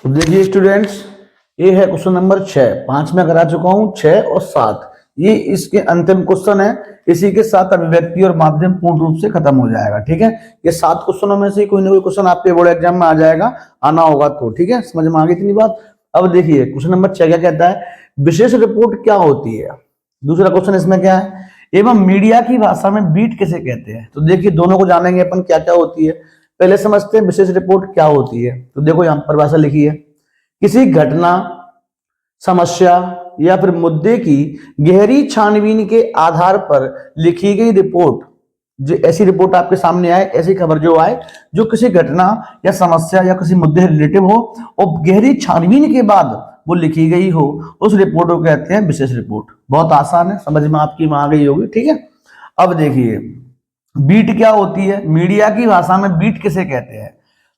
हूं। देखिए स्टूडेंट्स, ये है क्वेश्चन नंबर 6, 5 में करा चुका हूं, 6 और 7 ये इसके अंतिम क्वेश्चन है। इसी के साथ अभिव्यक्ति और माध्यम पूर्ण रूप से खत्म हो जाएगा। ठीक है, ये 7 क्वेश्चनों में से कोई ना कोई क्वेश्चन आपके बोर्ड एग्जाम में आ जाएगा, आना होगा तो। ठीक है, समझ में आ गई इतनी बात। अब देखिए क्वेश्चन नंबर 6 क्या कहता है, विशेष रिपोर्ट क्या होती है। दूसरा क्वेश्चन इसमें क्या है, एवं मीडिया की भाषा में बीट किसे कहते हैं। तो देखिए दोनों को जानेंगे अपन क्या क्या होती है। पहले समझते हैं विशेष रिपोर्ट क्या होती है। तो देखो यहाँ पर भाषा लिखी है, किसी घटना, समस्या या फिर मुद्दे की गहरी छानबीन के आधार पर लिखी गई रिपोर्ट जो ऐसी रिपोर्ट आपके सामने आए, ऐसी खबर जो आए जो किसी घटना या समस्या या किसी मुद्दे रिलेटिव हो और गहरी छानबीन के बाद वो लिखी गई हो, उस रिपोर्ट को कहते हैं विशेष रिपोर्ट। बहुत आसान है, समझ में आपकी आ गई होगी। ठीक है, अब देखिए बीट क्या होती है। मीडिया की भाषा में बीट किसे कहते हैं?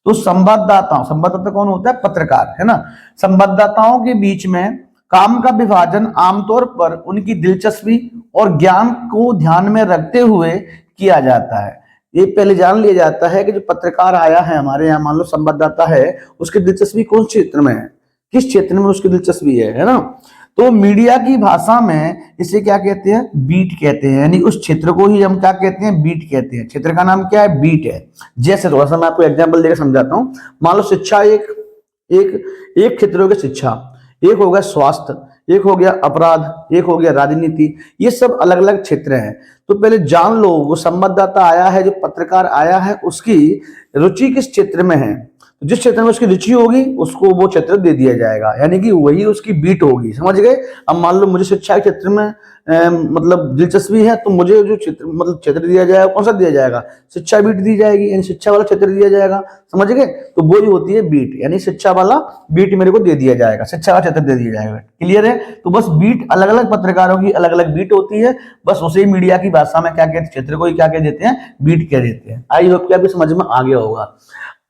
तो संवाददाता कौन होता है? पत्रकार, है ना। संवाददाताओं के बीच में काम का विभाजन आमतौर पर उनकी दिलचस्पी और ज्ञान को ध्यान में रखते हुए किया जाता है। ये पहले जान लिया जाता है कि जो पत्रकार आया है हमारे यहाँ, मान लो संवाददाता है, उसकी दिलचस्पी कौन क्षेत्र में है, किस क्षेत्र में उसकी दिलचस्पी है ना। तो मीडिया की भाषा में इसे क्या कहते हैं? बीट कहते हैं। यानी उस क्षेत्र को ही हम क्या कहते हैं? बीट कहते हैं। क्षेत्र का नाम क्या है? बीट है। जैसे थोड़ा सा मैं आपको एग्जांपल देकर समझाता हूँ। मान लो शिक्षा एक क्षेत्र हो गया शिक्षा, एक हो गया स्वास्थ्य, एक हो गया अपराध, एक हो गया राजनीति। ये सब अलग अलग क्षेत्र हैं। तो पहले जान लो वो संवाददाता आया है, जो पत्रकार आया है, उसकी रुचि किस क्षेत्र में है। तो जिस क्षेत्र में उसकी रुचि होगी उसको वो क्षेत्र दे दिया जाएगा, यानी कि वही उसकी बीट होगी। समझ गए? अब मान लो मुझे शिक्षा के क्षेत्र में मतलब दिलचस्पी है, तो मुझे जो क्षेत्र मतलब क्षेत्र दिया जाएगा, कौन सा दिया जाएगा? शिक्षा बीट दी जाएगी, यानी शिक्षा वाला क्षेत्र दिया जाएगा। समझ गए? तो वो ही होती है बीट, यानी शिक्षा वाला बीट मेरे को दे दिया जाएगा, शिक्षा का क्षेत्र दे दिया जाएगा। क्लियर है? तो बस बीट अलग अलग पत्रकारों की अलग अलग बीट होती है, बस उसे मीडिया की भाषा में क्या कहते हैं? क्षेत्र को ही क्या कह देते हैं? बीट कह देते हैं। आई होप कि आपको समझ में आ गया होगा।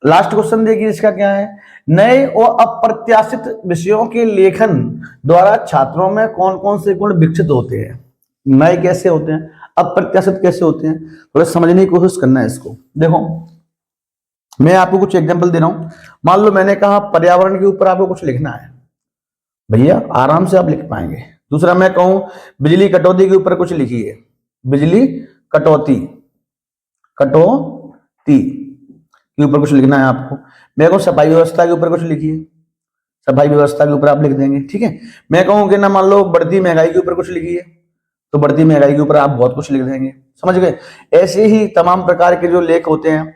लास्ट क्वेश्चन देखिए, इसका क्या है? नए और अप्रत्याशित विषयों के लेखन द्वारा छात्रों में कौन कौन से गुण विकसित होते हैं? नए कैसे होते हैं, अप्रत्याशित कैसे होते हैं, थोड़ा समझने की कोशिश करना है इसको। देखो मैं आपको कुछ एग्जांपल दे रहा हूं। मान लो मैंने कहा पर्यावरण के ऊपर आपको कुछ लिखना है, भैया आराम से आप लिख पाएंगे। दूसरा मैं कहूं बिजली कटौती के ऊपर कुछ लिखिए, बिजली कटौती के ऊपर कुछ लिखना है आपको। मैं कहूँ सफाई व्यवस्था के ऊपर कुछ लिखिए, सफाई व्यवस्था के ऊपर आप लिख देंगे। ठीक है, मैं कहूँ कि ना मान लो बढ़ती महंगाई के ऊपर कुछ लिखिए, तो बढ़ती महंगाई के ऊपर आप बहुत कुछ लिख देंगे। समझ गए? ऐसे ही तमाम प्रकार के जो लेख होते हैं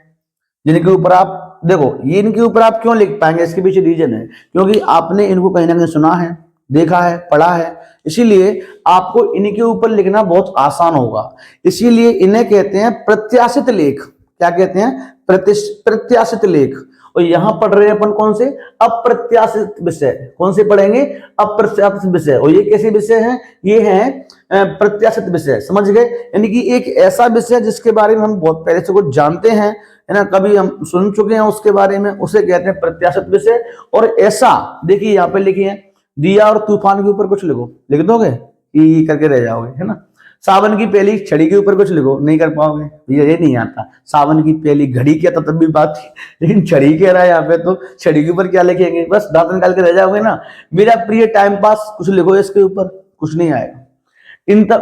जिनके ऊपर आप देखो, ये इनके ऊपर आप क्यों लिख पाएंगे, इसके पीछे रीजन है, क्योंकि आपने इनको कहीं ना कहीं सुना है, देखा है, पढ़ा है, इसीलिए आपको इनके ऊपर लिखना बहुत आसान होगा। इसीलिए इन्हें कहते हैं प्रत्याशित लेख। क्या कहते हैं? प्रत्याशित लेख। और यहां पढ़ रहे हैं अपन कौन से? अप्रत्याशित विषय। कौन से पढ़ेंगे? अप्रत्याशित विषय। और ये कैसे विषय हैं? ये हैं प्रत्याशित विषय। समझ गए? यानी कि एक ऐसा विषय जिसके बारे में हम बहुत पहले से कुछ जानते हैं, है ना, कभी हम सुन चुके हैं उसके बारे में, उसे कहते हैं प्रत्याशित विषय। और ऐसा देखिए यहाँ पे लिखिए, दिया और तूफान के ऊपर कुछ लिखो, लिख दोगे ये करके रह जाओगे, है ना। सावन की पहली छड़ी के ऊपर कुछ लिखो, नहीं कर पाओगे, ये नहीं आता। सावन की पहली घड़ी क्या, तब भी बात थी, लेकिन छड़ी कह रहा है यहाँ पे, तो छड़ी के ऊपर क्या लिखेंगे? बस दांत निकाल के रह जाओगे ना। मेरा प्रिय टाइम पास कुछ लिखो, इसके ऊपर कुछ नहीं आएगा।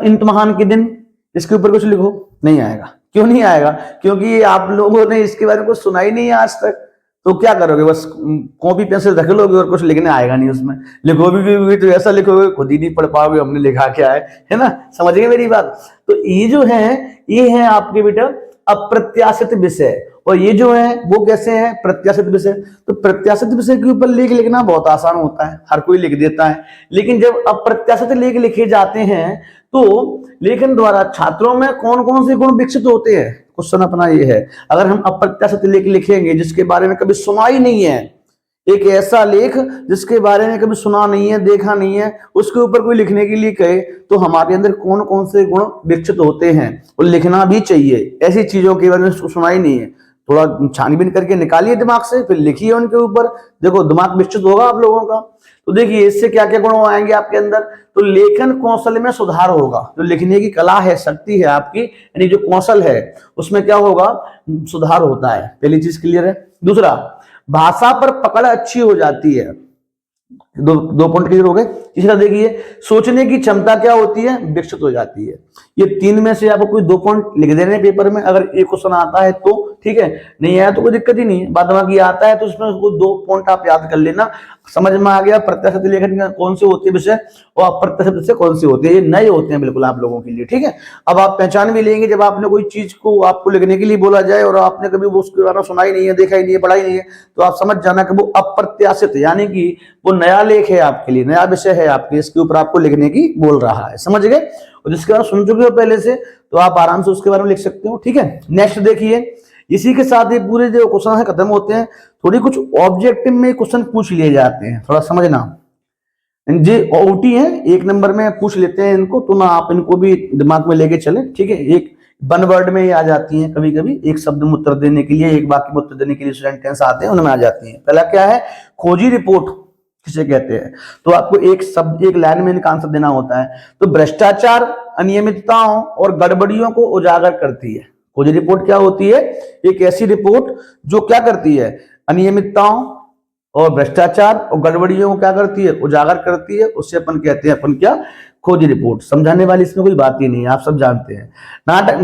इम्तिहान के दिन इसके ऊपर कुछ लिखो, नहीं आएगा। क्यों नहीं आएगा? क्योंकि आप लोगों ने इसके बारे में कुछ सुना ही नहीं है आज तक। तो क्या करोगे? बस कॉपी पेंसिल रख लोगे और कुछ लिखने आएगा नहीं उसमें। लिखोगे भी तो ऐसा लिखोगे खुद ही नहीं पढ़ पाओगे, हमने लिखा क्या है ना। समझ गए मेरी बात? तो ये जो है, ये है आपके बेटा अप्रत्याशित विषय। और ये जो है वो कैसे है? प्रत्याशित विषय। तो प्रत्याशित विषय के ऊपर लेख लिखना बहुत आसान होता है, हर कोई लिख देता है। लेकिन जब अप्रत्याशित लेख लिखे जाते हैं तो लेखन द्वारा छात्रों में कौन कौन से गुण विकसित होते हैं? क्वेश्चन अपना ये है। अगर हम अप्रत्याशित लेख लिखेंगे जिसके बारे में कभी सुना ही नहीं है, एक ऐसा लेख जिसके बारे में कभी सुना नहीं है, देखा नहीं है, उसके ऊपर कोई लिखने के लिए कहे, तो हमारे अंदर कौन कौन से गुण विकसित होते हैं और लिखना भी चाहिए। ऐसी चीजों के बारे में सुना ही नहीं है, थोड़ा छानबीन करके निकालिए दिमाग से, फिर लिखिए उनके ऊपर, देखो दिमाग विकसित होगा आप लोगों का। तो देखिए इससे क्या क्या गुण आएंगे आपके अंदर? तो लेखन कौशल में सुधार होगा। जो लिखने की कला है, शक्ति है आपकी, यानी जो कौशल है उसमें क्या होगा? सुधार होता है। पहली चीज क्लियर है। दूसरा, भाषा पर पकड़ अच्छी हो जाती है। दो पॉइंट क्लियर हो गए। तीसरा देखिए, सोचने की क्षमता क्या होती है? विकसित हो जाती है। ये तीन में से आपको कोई 2 पॉइंट लिख देने पेपर में, अगर एक क्वेश्चन आता है तो ठीक है, नहीं आया तो कोई दिक्कत ही नहीं है। बाद बाकी आता है तो इसमें वो 2 पॉइंट आप याद कर लेना, समझ में आ गया प्रत्यय लेखन कौन से होते हैं विषय और अप्रत्यय विषय कौन से होते हैं, ये नए होते हैं बिल्कुल आप लोगों के लिए, ठीक है। अब आप पहचान भी लेंगे जब आपने कोई चीज को आपको लिखने के लिए बोला जाए और आपने कभी वो उसके बारे में सुना ही नहीं है, देखा ही नहीं है, पढ़ा ही नहीं है, तो आप समझ जाना कि वो अप्रत्याशित यानी कि वो नया लेख है आपके लिए, नया विषय है आपके, इसके ऊपर आपको लिखने की बोल रहा है, समझ गए। और जिसके बारे में सुन चुके हो पहले से तो आप आराम से उसके बारे में लिख सकते हो, ठीक है। नेक्स्ट देखिए, इसी के साथ ये पूरे जो क्वेश्चन है खत्म होते हैं। थोड़ी कुछ ऑब्जेक्टिव में क्वेश्चन पूछ लिए जाते हैं, थोड़ा समझना। जे ओटी है 1 नंबर में पूछ लेते हैं इनको, तो ना आप इनको भी दिमाग में लेके चले, ठीक है। एक 1 वर्ड में ही आ जाती हैं कभी कभी, एक शब्द में उत्तर देने के लिए, एक वाक्य में उत्तर देने के लिए सेंटेंस आते हैं, उनमें आ जाती हैं। पहला क्या है, खोजी रिपोर्ट किसे कहते हैं, तो आपको एक शब्द एक लाइन में इनका आंसर देना होता है। तो भ्रष्टाचार, अनियमितताओं और गड़बड़ियों को उजागर करती है। खोजी रिपोर्ट क्या होती है, एक ऐसी रिपोर्ट जो क्या करती है, अनियमितताओं और भ्रष्टाचार और गड़बड़ियों को क्या करती है, उजागर करती है, उससे अपन कहते हैं अपन क्या, खोजी रिपोर्ट। समझाने वाली इसमें कोई बात ही नहीं है, आप सब जानते हैं। नाटक,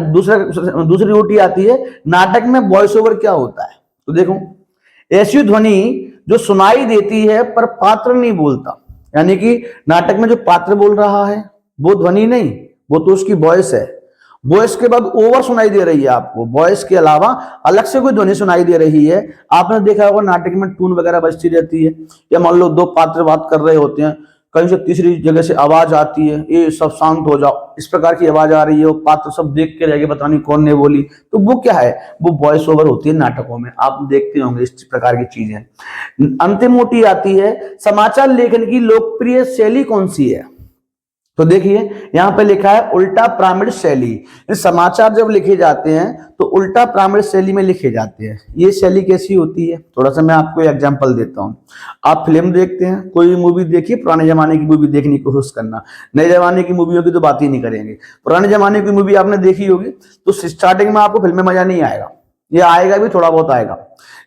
दूसरी ओटी आती है, नाटक में वॉइस ओवर क्या होता है, तो देखो ऐसी ध्वनि जो सुनाई देती है पर पात्र नहीं बोलता, यानी कि नाटक में जो पात्र बोल रहा है वो ध्वनि नहीं, वो तो उसकी वॉइस है। वॉइस के बाद ओवर सुनाई दे रही है आपको, वॉइस के अलावा अलग से कोई ध्वनि सुनाई दे रही है। आपने देखा होगा नाटक में टून वगैरह बजती रहती है, या मान लो 2 पात्र बात कर रहे होते हैं, कहीं से तीसरी जगह से आवाज आती है, ये सब शांत हो जाओ, इस प्रकार की आवाज आ रही है, वो पात्र सब देख के रह गए, पता नहीं कौन ने बोली, तो वो क्या है, वो वॉइस ओवर होती है नाटकों में, आप देखते होंगे इस प्रकार की चीजें। अंतिम ओटी आती है, समाचार लेखन की लोकप्रिय शैली कौन सी है, तो देखिए यहां पे लिखा है उल्टा पिरामिड शैली। समाचार जब लिखे जाते हैं तो उल्टा पिरामिड शैली में लिखे जाते हैं। ये शैली कैसी होती है, थोड़ा सा मैं आपको एग्जांपल देता हूं। आप फिल्म देखते हैं, कोई मूवी देखिए, पुराने जमाने की मूवी देखने की कोशिश करना, नए जमाने की मूवियों की तो बात ही नहीं करेंगे। पुराने जमाने की मूवी आपने देखी होगी तो स्टार्टिंग में आपको फिल्म में मजा नहीं आएगा, ये आएगा भी थोड़ा बहुत आएगा,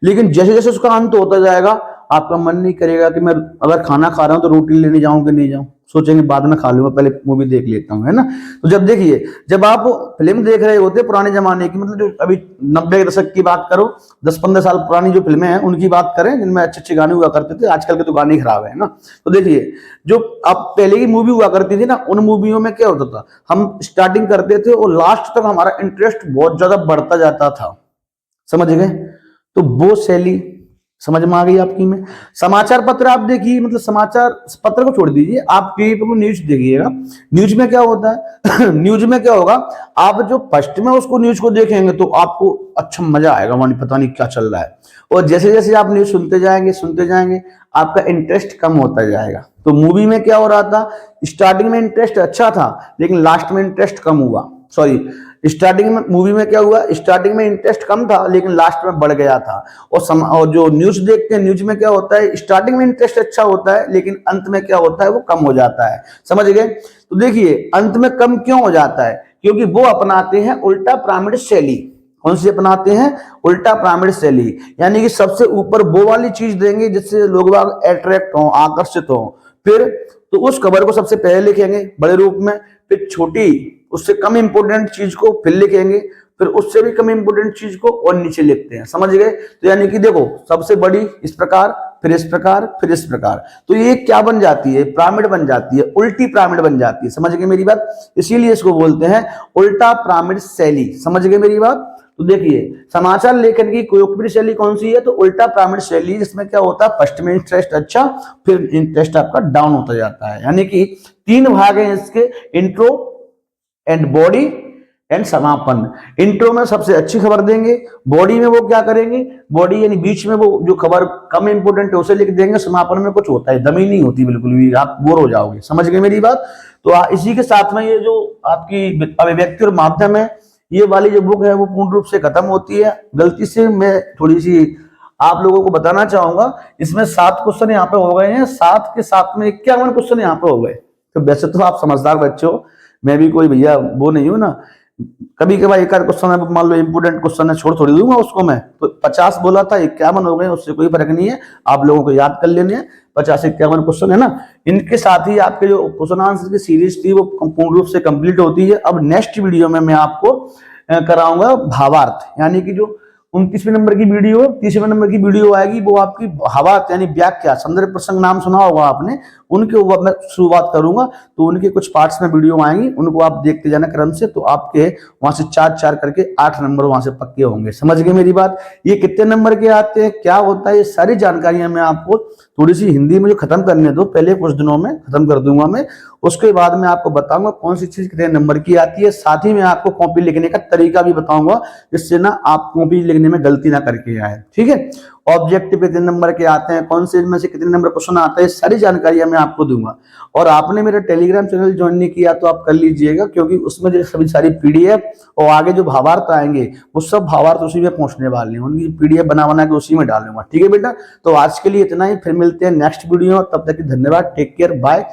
लेकिन जैसे जैसे उसका अंत होता जाएगा आपका मन नहीं करेगा कि मैं अगर खाना खा रहा हूं तो रोटी लेने जाऊं कि नहीं जाऊं, सोचेंगे बाद में खा लूंगा, पहले मूवी देख लेता हूं, है ना। तो जब देखिए, जब आप फिल्म देख रहे होते पुराने जमाने की, मतलब जो अभी 90 के दशक की बात करो, 10-15 साल पुरानी जो फिल्में हैं उनकी बात करें जिनमें अच्छे अच्छे गाने हुआ करते थे, आजकल के तो गाने खराब है ना। तो देखिए जो अब पहले की मूवी हुआ करती थी ना, उन मूवियों में क्या होता था, हम स्टार्टिंग करते थे और लास्ट तक हमारा इंटरेस्ट बहुत ज्यादा बढ़ता जाता था, समझ गए। तो वो शैली समझ में आ गई आपकी में। समाचार पत्र आप देखिए, मतलब समाचार पत्र को छोड़ दीजिए, आप टीवी पर न्यूज देखिएगा, न्यूज में क्या होता है न्यूज में क्या होगा, आप जो फर्स्ट में उसको न्यूज को देखेंगे तो आपको अच्छा मजा आएगा, वहां पता नहीं क्या चल रहा है, और जैसे जैसे आप न्यूज सुनते जाएंगे आपका इंटरेस्ट कम होता जाएगा। तो मूवी में क्या हो रहा था, स्टार्टिंग में इंटरेस्ट अच्छा था लेकिन लास्ट में इंटरेस्ट कम हुआ, सॉरी स्टार्टिंग में मूवी में क्या हुआ, स्टार्टिंग में इंटरेस्ट कम था लेकिन लास्ट में बढ़ गया था। और जो न्यूज देखते हैं, न्यूज में क्या होता है, स्टार्टिंग में इंटरेस्ट अच्छा होता है लेकिन अंत में क्या होता है, वो कम हो जाता है, समझ गए। तो देखिए अंत में कम क्यों हो जाता है, क्योंकि वो अपनाते हैं उल्टा पिरामिड शैली। कौन सी अपनाते हैं, उल्टा पिरामिड शैली, यानी कि सबसे ऊपर वो वाली चीज देंगे जिससे लोग अट्रैक्ट हो, आकर्षित हो, फिर तो उस खबर को सबसे पहले लिखेंगे बड़े रूप में, फिर छोटी उससे कम इंपोर्टेंट चीज को फिर लिखेंगे, फिर उससे भी कम इंपोर्टेंट चीज को और नीचे लिखते हैं, समझ गए। तो यानी कि देखो सबसे बड़ी इस प्रकार, फिर इस प्रकार, फिर इस प्रकार, तो ये क्या बन जाती है, पिरामिड बन जाती है, उल्टी पिरामिड बन जाती है, समझ गए मेरी बात। इसीलिए इसको बोलते हैं उल्टा पिरामिड शैली, समझ गए मेरी बात। तो देखिए समाचार लेखन की लोकप्रिय शैली कौन सी है, तो उल्टा पिरामिड शैली, जिसमें क्या होता है फर्स्ट में इंटरेस्ट अच्छा, फिर इंटरेस्ट आपका डाउन होता जाता है। यानी कि 3 भाग हैं इसके, इंट्रो एंड बॉडी एंड समापन। इंट्रो में सबसे अच्छी खबर देंगे, बॉडी में वो क्या करेंगे, बॉडी यानी बीच में वो जो खबर कम इंपोर्टेंट है उसे लिख देंगे, समापन में कुछ होता है दमी नहीं होती बिल्कुल भी, आप बोर हो जाओगे, समझ गए मेरी बात। तो इसी के साथ में ये जो आपकी अभिव्यक्ति और माध्यम है, ये वाली जो बुक है वो पूर्ण रूप से खत्म होती है। गलती से मैं थोड़ी सी आप लोगों को बताना चाहूंगा, इसमें 7 क्वेश्चन यहाँ पे हो गए हैं, 7 के साथ में 51 क्वेश्चन यहाँ पे हो गए। तो वैसे तो आप समझदार बच्चे हो, मैं भी कोई भैया वो नहीं हूं ना, कभी कभार एक आध क्वेश्चन है, मान लो इंपोर्टेंट क्वेश्चन है छोड़ थोड़ी दूंगा उसको मैं, तो 50 बोला था 51 हो गए, उससे कोई फर्क नहीं है, आप लोगों को याद कर लेने हैं। 50-51 क्वेश्चन है ना, इनके साथ ही आपके जो क्वेश्चन आंसर की सीरीज थी वो पूर्ण रूप से कंप्लीट होती है। अब नेक्स्ट वीडियो में मैं आपको कराऊंगा भावार्थ, यानी कि जो 29वें नंबर की वीडियो, 30वें नंबर की वीडियो आएगी, वो आपकी भावार्थ यानी व्याख्या, संदर्भ प्रसंग नाम सुना होगा आपने, उनके ऊपर मैं शुरुआत करूंगा। तो उनके कुछ पार्ट्स में वीडियो आएंगी, उनको आप देखते जाना क्रम से, तो आपके वहां से 4-4 करके 8 नंबर वहां से पक्के होंगे। समझ गए मेरी बात? ये कितने नंबर के आते हैं, क्या होता है, ये सारी जानकारियां मैं आपको थोड़ी सी हिंदी में जो खत्म करने दो, पहले कुछ दिनों में खत्म कर दूंगा मैं, उसके बाद मैं आपको बताऊंगा कौन सी चीज कितने नंबर की आती है। साथ ही मैं आपको कॉपी लिखने का तरीका भी बताऊंगा, जिससे ना आप कॉपी लिखने में गलती ना करके आए। ठीक है, ऑब्जेक्टिव कितने नंबर के आते हैं, कौन से में से कितने नंबर क्वेश्चन आता है, सारी जानकारियां मैं आपको दूंगा। और आपने मेरा टेलीग्राम चैनल ज्वाइन नहीं किया तो आप कर लीजिएगा, क्योंकि उसमें जो सभी सारी पीडीएफ और आगे जो भावार्थ आएंगे वो सब भावार्थ उसी में पहुंचने वाले हैं, उनकी पीडीएफ बना के उसी में डालूंगा। ठीक है बेटा, तो आज के लिए इतना ही, फिर मिलते हैं नेक्स्ट वीडियो, तब तक धन्यवाद, टेक केयर, बाय।